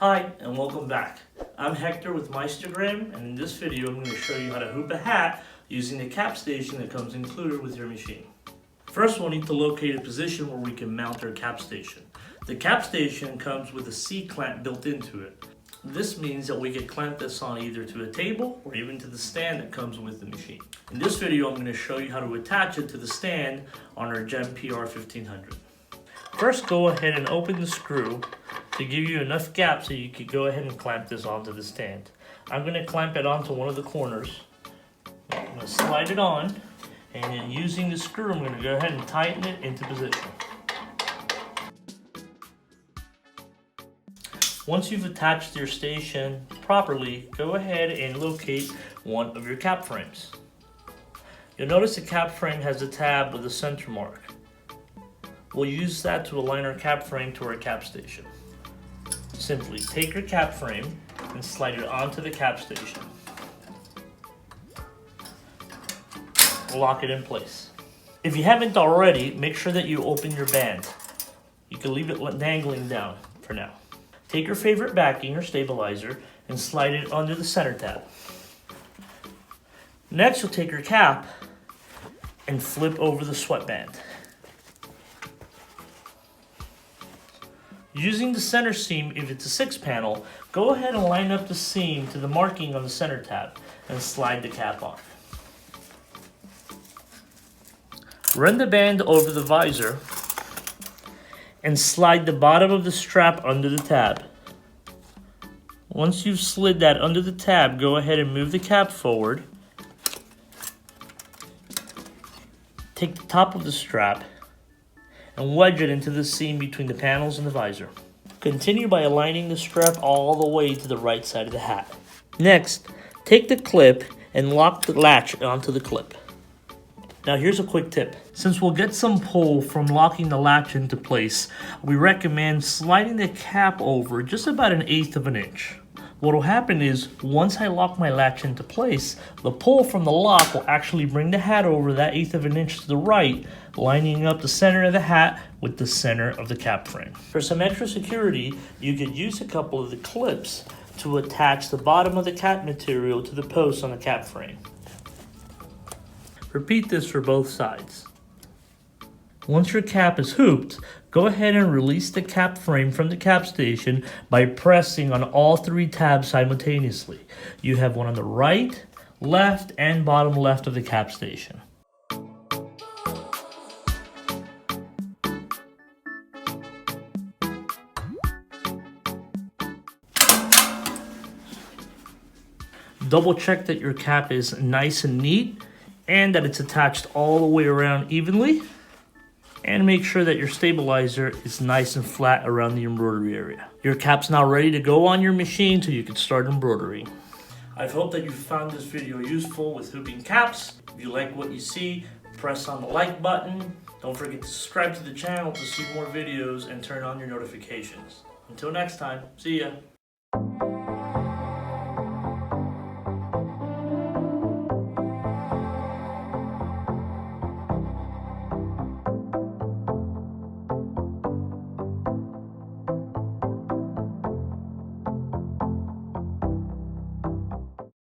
Hi, and welcome back. I'm Hector with Meistergram, and in this video I'm going to show you how to hoop a hat using the cap station that comes included with your machine. First, we'll need to locate a position where we can mount our cap station. The cap station comes with a C-clamp built into it. This means that we can clamp this on either to a table or even to the stand that comes with the machine. In this video, I'm going to show you how to attach it to the stand on our Gem PR-1500. First, go ahead and open the screw to give you enough gap so you can go ahead and clamp this onto the stand. I'm going to clamp it onto one of the corners. I'm going to slide it on, and then using the screw, I'm going to go ahead and tighten it into position. Once you've attached your station properly, go ahead and locate one of your cap frames. You'll notice the cap frame has a tab with a center mark. We'll use that to align our cap frame to our cap station. Simply take your cap frame and slide it onto the cap station. Lock it in place. If you haven't already, make sure that you open your band. You can leave it dangling down for now. Take your favorite backing or stabilizer and slide it under the center tab. Next, you'll take your cap and flip over the sweatband. Using the center seam, if it's a 6-panel, go ahead and line up the seam to the marking on the center tab and slide the cap on. Run the band over the visor and slide the bottom of the strap under the tab. Once you've slid that under the tab, go ahead and move the cap forward. Take the top of the strap and wedge it into the seam between the panels and the visor. Continue by aligning the strap all the way to the right side of the hat. Next, take the clip and lock the latch onto the clip. Now here's a quick tip. Since we'll get some pull from locking the latch into place, we recommend sliding the cap over just about 1/8 of an inch. What will happen is, once I lock my latch into place, the pull from the lock will actually bring the hat over that 1/8 of an inch to the right, lining up the center of the hat with the center of the cap frame. For some extra security, you could use a couple of the clips to attach the bottom of the cap material to the post on the cap frame. Repeat this for both sides. Once your cap is hooped, go ahead and release the cap frame from the cap station by pressing on all 3 tabs simultaneously. You have one on the right, left, and bottom left of the cap station. Double check that your cap is nice and neat and that it's attached all the way around evenly. And make sure that your stabilizer is nice and flat around the embroidery area. Your cap's now ready to go on your machine so you can start embroidering. I hope that you found this video useful with hooping caps. If you like what you see, press on the like button. Don't forget to subscribe to the channel to see more videos and turn on your notifications. Until next time, see ya.